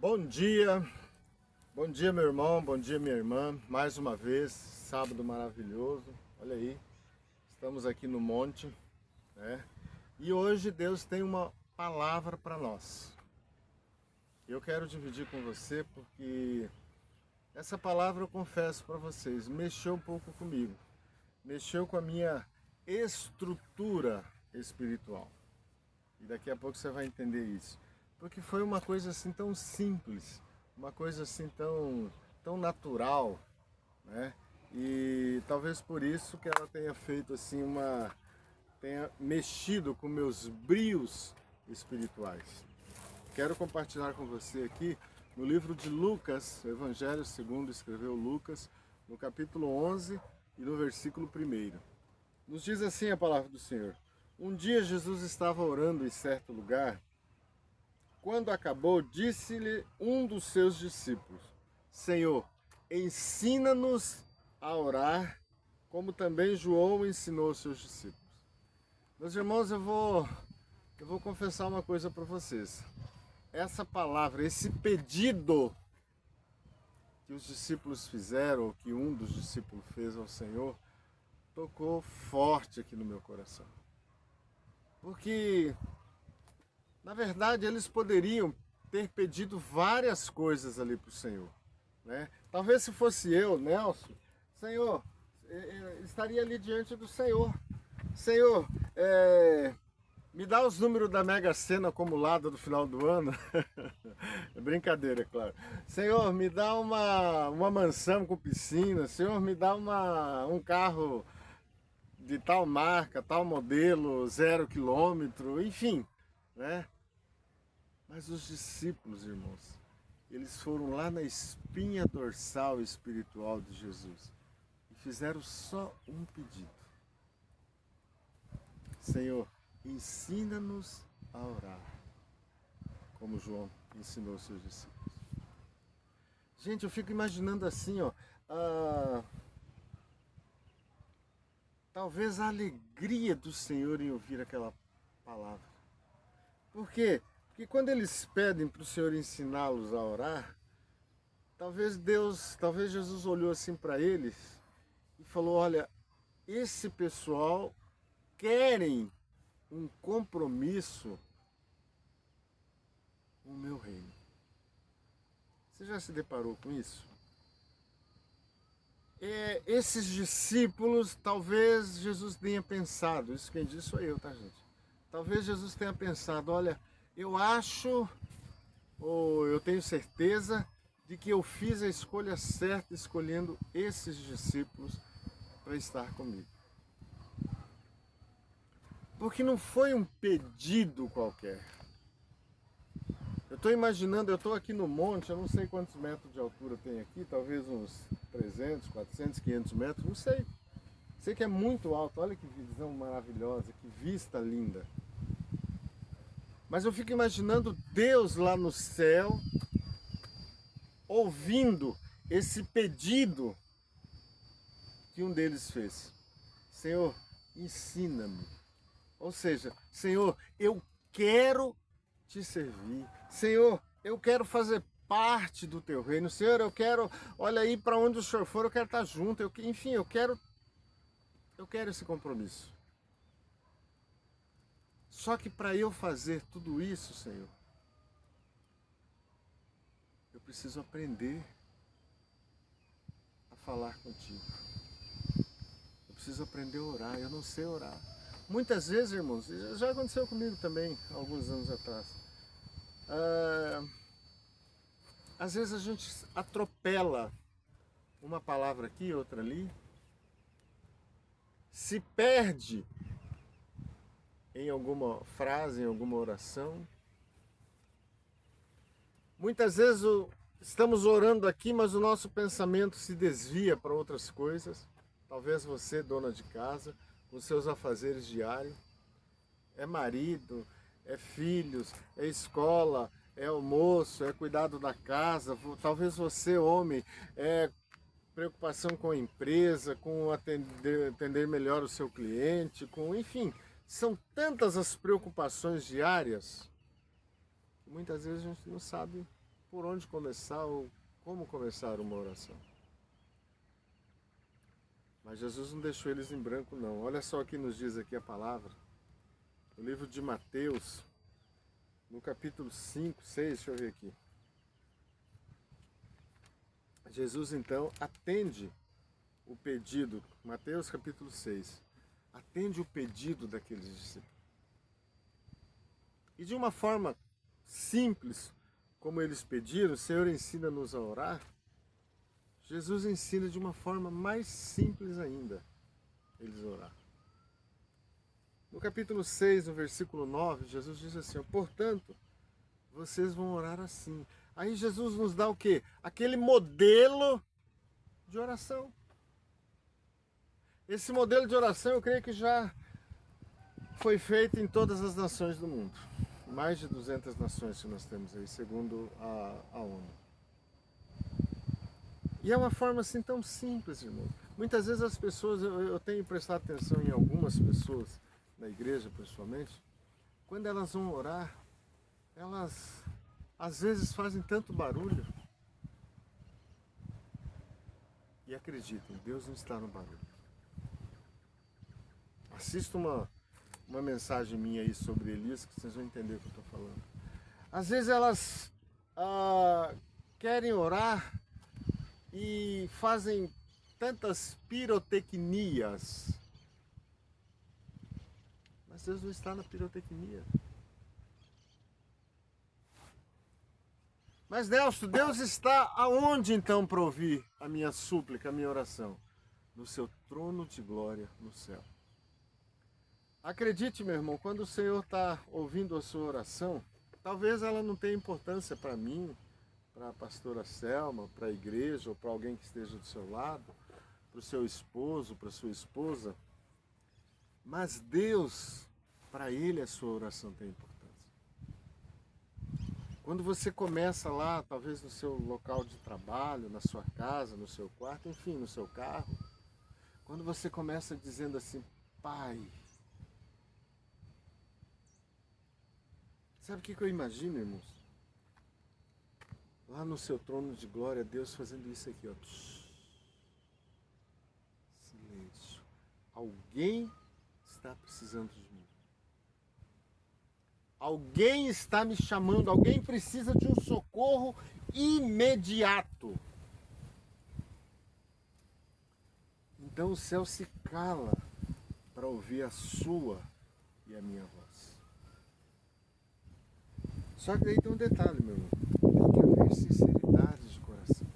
Bom dia meu irmão, bom dia minha irmã, mais uma vez, sábado maravilhoso, olha aí, estamos aqui no monte, né? E hoje Deus tem uma palavra para nós. Eu quero dividir com você porque essa palavra eu confesso para vocês, mexeu um pouco comigo, mexeu com a minha estrutura espiritual. E daqui a pouco você vai entender isso. Porque foi uma coisa assim tão simples, uma coisa assim tão natural, né? E talvez por isso que ela tenha feito assim tenha mexido com meus brios espirituais. Quero compartilhar com você aqui no livro de Lucas, o Evangelho segundo escreveu Lucas, no capítulo 11 e no versículo 1. Nos diz assim a palavra do Senhor: Um dia Jesus estava orando em certo lugar. Quando acabou, disse-lhe um dos seus discípulos: Senhor, ensina-nos a orar, como também João ensinou aos seus discípulos. Meus irmãos, eu vou confessar uma coisa para vocês. Essa palavra, esse pedido que os discípulos fizeram, ou que um dos discípulos fez ao Senhor, tocou forte aqui no meu coração. Porque na verdade, eles poderiam ter pedido várias coisas ali para o Senhor, né? Talvez se fosse eu, Nelson, Senhor, estaria ali diante do Senhor. Senhor, me dá os números da Mega Sena acumulada do final do ano. É brincadeira, é claro. Senhor, me dá uma mansão com piscina. Senhor, me dá um carro de tal marca, tal modelo, 0 quilômetro, enfim, né? Mas os discípulos, irmãos, eles foram lá na espinha dorsal espiritual de Jesus e fizeram só um pedido: Senhor, ensina-nos a orar, como João ensinou aos seus discípulos. Gente, eu fico imaginando assim, ó, talvez a alegria do Senhor em ouvir aquela palavra. Por quê? Porque quando eles pedem para o Senhor ensiná-los a orar, talvez Jesus olhou assim para eles e falou: olha, esse pessoal querem um compromisso com o meu reino. Você já se deparou com isso? Esses discípulos, talvez Jesus tenha pensado, isso quem disse sou eu, tá, gente? Talvez Jesus tenha pensado: olha, eu acho, ou eu tenho certeza, de que eu fiz a escolha certa escolhendo esses discípulos para estar comigo. Porque não foi um pedido qualquer. Eu estou imaginando, eu estou aqui no monte, eu não sei quantos metros de altura tem aqui, talvez uns 300, 400, 500 metros, não sei. Sei que é muito alto, olha que visão maravilhosa, que vista linda. Mas eu fico imaginando Deus lá no céu, ouvindo esse pedido que um deles fez: Senhor, ensina-me. Ou seja, Senhor, eu quero te servir. Senhor, eu quero fazer parte do teu reino. Senhor, eu quero, olha aí, para onde o Senhor for, eu quero estar junto. Enfim, eu quero esse compromisso. Só que para eu fazer tudo isso, Senhor, eu preciso aprender a falar contigo. Eu preciso aprender a orar. Eu não sei orar. Muitas vezes, irmãos, já aconteceu comigo também, alguns anos atrás. Às vezes a gente atropela uma palavra aqui, outra ali, se perde em alguma frase, em alguma oração. Muitas vezes estamos orando aqui, mas o nosso pensamento se desvia para outras coisas. Talvez você, dona de casa, com seus afazeres diários, é marido, é filhos, é escola, é almoço, é cuidado da casa. Talvez você, homem, é preocupação com a empresa, com atender melhor o seu cliente, enfim, são tantas as preocupações diárias que muitas vezes a gente não sabe por onde começar ou como começar uma oração. Mas Jesus não deixou eles em branco, não. Olha só o que nos diz aqui a palavra. No livro de Mateus, no capítulo 5, 6, deixa eu ver aqui. Jesus então atende o pedido, Mateus capítulo 6, atende o pedido daqueles discípulos. E de uma forma simples, como eles pediram, o Senhor ensina-nos a orar. Jesus ensina de uma forma mais simples ainda, eles orar. No capítulo 6, no versículo 9, Jesus diz assim, portanto, vocês vão orar assim. Aí Jesus nos dá o quê? Aquele modelo de oração. Esse modelo de oração eu creio que já foi feito em todas as nações do mundo. Mais de 200 nações que nós temos aí, segundo a ONU. E é uma forma assim tão simples, irmão. Muitas vezes as pessoas, eu tenho prestado atenção em algumas pessoas, na igreja principalmente, quando elas vão orar, elas às vezes fazem tanto barulho. E acreditem, Deus não está no barulho. Assista uma mensagem minha aí sobre Elias, que vocês vão entender o que eu estou falando. Às vezes elas querem orar e fazem tantas pirotecnias. Mas Deus não está na pirotecnia. Mas Nelson, Deus está aonde então para ouvir a minha súplica, a minha oração? No seu trono de glória no céu. Acredite, meu irmão, quando o Senhor está ouvindo a sua oração, talvez ela não tenha importância para mim, para a pastora Selma, para a igreja ou para alguém que esteja do seu lado, para o seu esposo, para a sua esposa. Mas Deus, para Ele a sua oração tem importância. Quando você começa lá, talvez no seu local de trabalho, na sua casa, no seu quarto, enfim, no seu carro, quando você começa dizendo assim, Pai, sabe o que eu imagino, irmãos? Lá no seu trono de glória, Deus fazendo isso aqui, ó. Silêncio. Alguém está precisando de mim. Alguém está me chamando, alguém precisa de um socorro imediato. Então o céu se cala para ouvir a sua e a minha voz. Só que daí tem um detalhe, meu irmão. Tem que haver sinceridade de coração.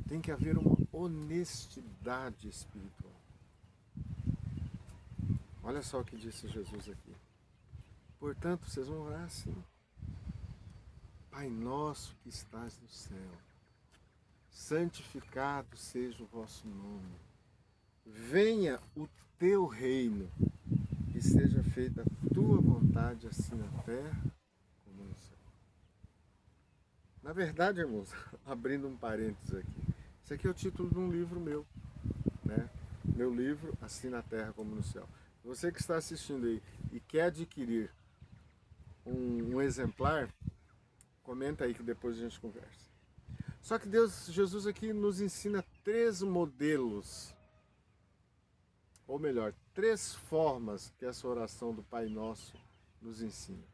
Tem que haver uma honestidade espiritual. Olha só o que disse Jesus aqui. Portanto, vocês vão orar assim. Pai nosso que estás no céu, santificado seja o vosso nome. Venha o teu reino e seja feita a tua vontade, assim na terra como no céu. Na verdade, irmãos, abrindo um parênteses aqui, esse aqui é o título de um livro meu, né? Meu livro, Assim na Terra como no Céu. Você que está assistindo aí e quer adquirir um exemplar, comenta aí que depois a gente conversa. Só que Jesus aqui nos ensina 3 modelos, ou melhor, 3 formas que essa oração do Pai Nosso nos ensina.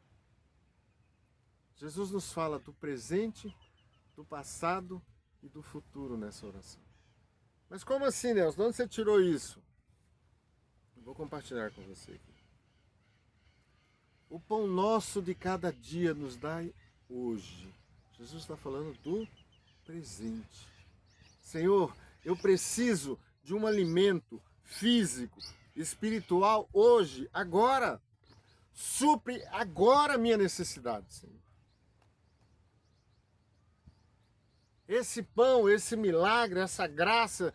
Jesus nos fala do presente, do passado e do futuro nessa oração. Mas como assim, Nelson? De onde você tirou isso? Eu vou compartilhar com você aqui. O pão nosso de cada dia nos dai hoje. Jesus está falando do presente. Senhor, eu preciso de um alimento físico, espiritual hoje, agora. Supre agora a minha necessidade, Senhor. Esse pão, esse milagre, essa graça,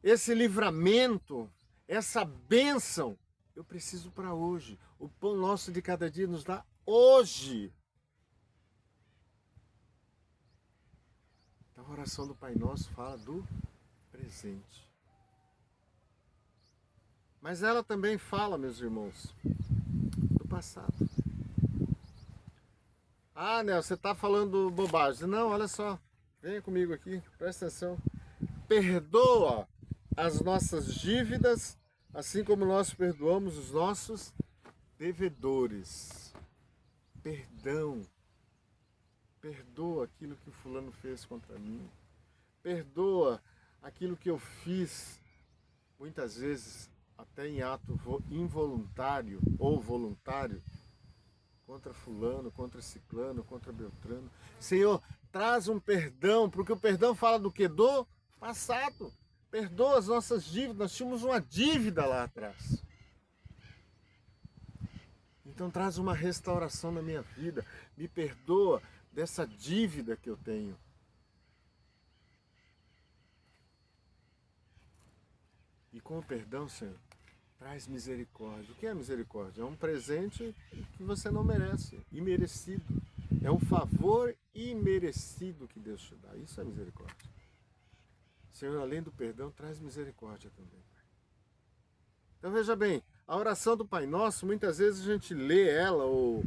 esse livramento, essa bênção, eu preciso para hoje. O pão nosso de cada dia nos dá hoje. Então a oração do Pai Nosso fala do presente. Mas ela também fala, meus irmãos, do passado. Ah, Nel, você está falando bobagem. Não, olha só. Venha comigo aqui, presta atenção. Perdoa as nossas dívidas, assim como nós perdoamos os nossos devedores. Perdão. Perdoa aquilo que o fulano fez contra mim. Perdoa aquilo que eu fiz, muitas vezes até em ato involuntário ou voluntário, contra fulano, contra ciclano, contra beltrano. Senhor, traz um perdão, porque o perdão fala do que? Do passado. Perdoa as nossas dívidas, nós tínhamos uma dívida lá atrás. Então traz uma restauração na minha vida, me perdoa dessa dívida que eu tenho. E com o perdão, Senhor, traz misericórdia. O que é misericórdia? É um presente que você não merece, imerecido. É um favor imerecido que Deus te dá. Isso é misericórdia. Senhor, além do perdão, traz misericórdia também. Então veja bem, a oração do Pai Nosso, muitas vezes a gente lê ela, ou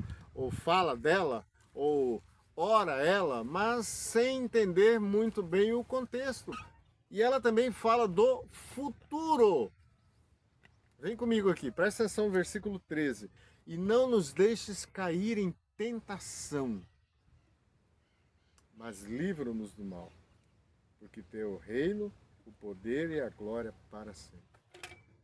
fala dela, ou ora ela, mas sem entender muito bem o contexto. E ela também fala do futuro. Vem comigo aqui, presta atenção no versículo 13. E não nos deixes cair em tentação, mas livra-nos do mal, porque teu é o reino, o poder e a glória para sempre.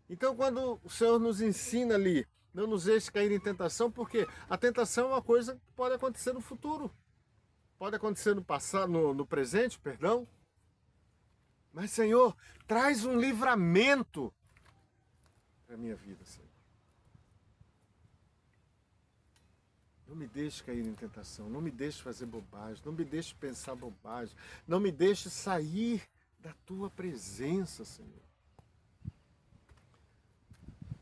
Então, quando o Senhor nos ensina ali, não nos deixe cair em tentação, porque a tentação é uma coisa que pode acontecer no futuro, pode acontecer no passado, no presente, perdão. Mas, Senhor, traz um livramento para a minha vida, Senhor. Não me deixe cair em tentação, não me deixe fazer bobagem, não me deixe pensar bobagem, não me deixe sair da tua presença, Senhor.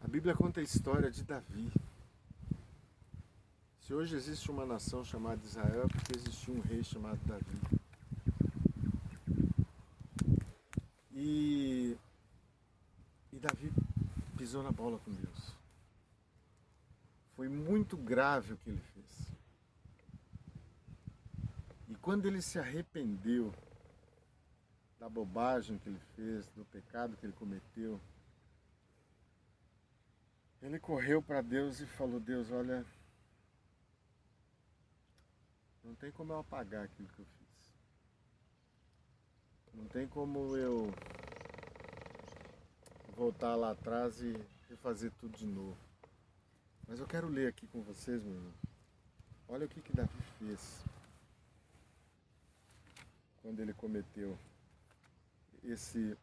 A Bíblia conta a história de Davi. Se hoje existe uma nação chamada Israel, é porque existia um rei chamado Davi. E Davi pisou na bola com Deus. Foi muito grave o que ele fez. E quando ele se arrependeu da bobagem que ele fez, do pecado que ele cometeu, ele correu para Deus e falou: Deus, olha, não tem como eu apagar aquilo que eu fiz. Não tem como eu voltar lá atrás e refazer tudo de novo. Mas eu quero ler aqui com vocês, meu irmão. Olha o que Davi fez quando ele cometeu esse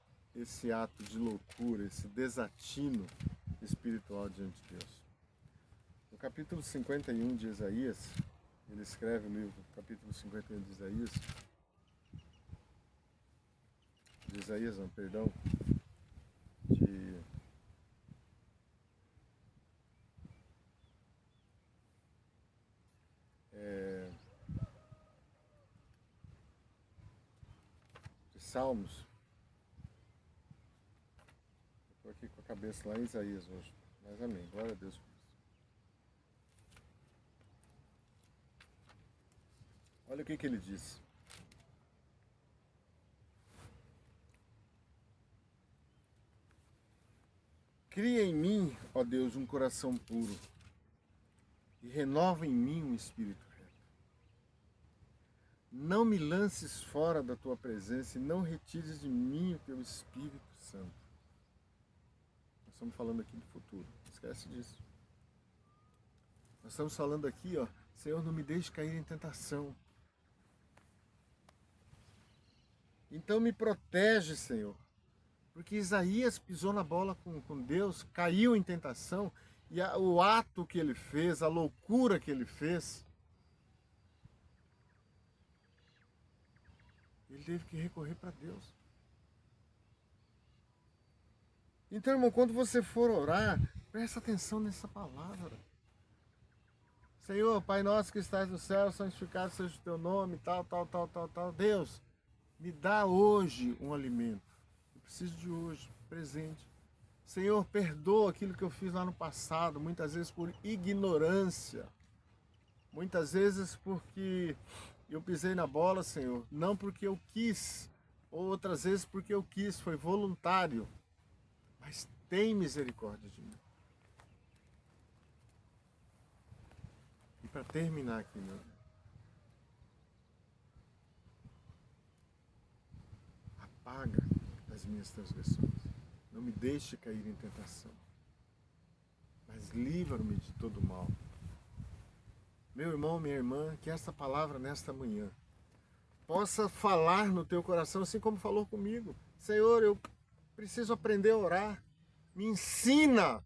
ato de loucura, esse desatino espiritual diante de Deus. No capítulo 51 de Isaías, ele escreve no livro, capítulo 51 de Isaías, não, perdão, de Salmos. Estou aqui com a cabeça lá em Isaías hoje, mas amém, glória a Deus por isso. Olha o que ele diz. Cria em mim, ó Deus, um coração puro e renova em mim um espírito reto. Não me lances fora da tua presença e não retires de mim o teu Espírito Santo. Nós estamos falando aqui do futuro, não esquece disso. Nós estamos falando aqui, ó, Senhor, não me deixe cair em tentação. Então me protege, Senhor. Porque Isaías pisou na bola com Deus, caiu em tentação, e o ato que ele fez, a loucura que ele fez, ele teve que recorrer para Deus. Então, irmão, quando você for orar, presta atenção nessa palavra. Senhor, Pai nosso que estás no céu, santificado seja o teu nome, tal. Deus, me dá hoje um alimento. Eu preciso de hoje, presente. Senhor, perdoa aquilo que eu fiz lá no passado, muitas vezes por ignorância. Muitas vezes porque eu pisei na bola, Senhor, não porque eu quis, ou outras vezes porque eu quis, foi voluntário. Mas tem misericórdia de mim. E para terminar aqui, meu Deus, apaga as minhas transgressões. Não me deixe cair em tentação, mas livra-me de todo mal. Meu irmão, minha irmã, que esta palavra nesta manhã possa falar no teu coração, assim como falou comigo. Senhor, eu preciso aprender a orar. Me ensina.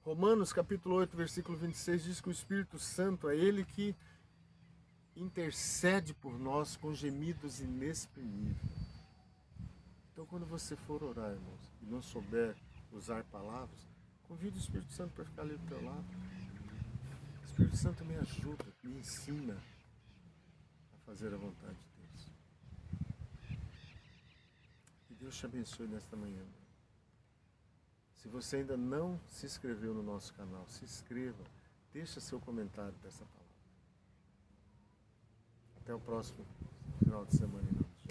Romanos capítulo 8, versículo 26 diz que o Espírito Santo é Ele que intercede por nós com gemidos inexprimíveis. Então, quando você for orar, irmãos, e não souber usar palavras, convide o Espírito Santo para ficar ali do teu lado. O Espírito Santo me ajuda, me ensina a fazer a vontade de Deus. Que Deus te abençoe nesta manhã. Se você ainda não se inscreveu no nosso canal, se inscreva, deixa seu comentário dessa palavra. Até o próximo final de semana, irmãos.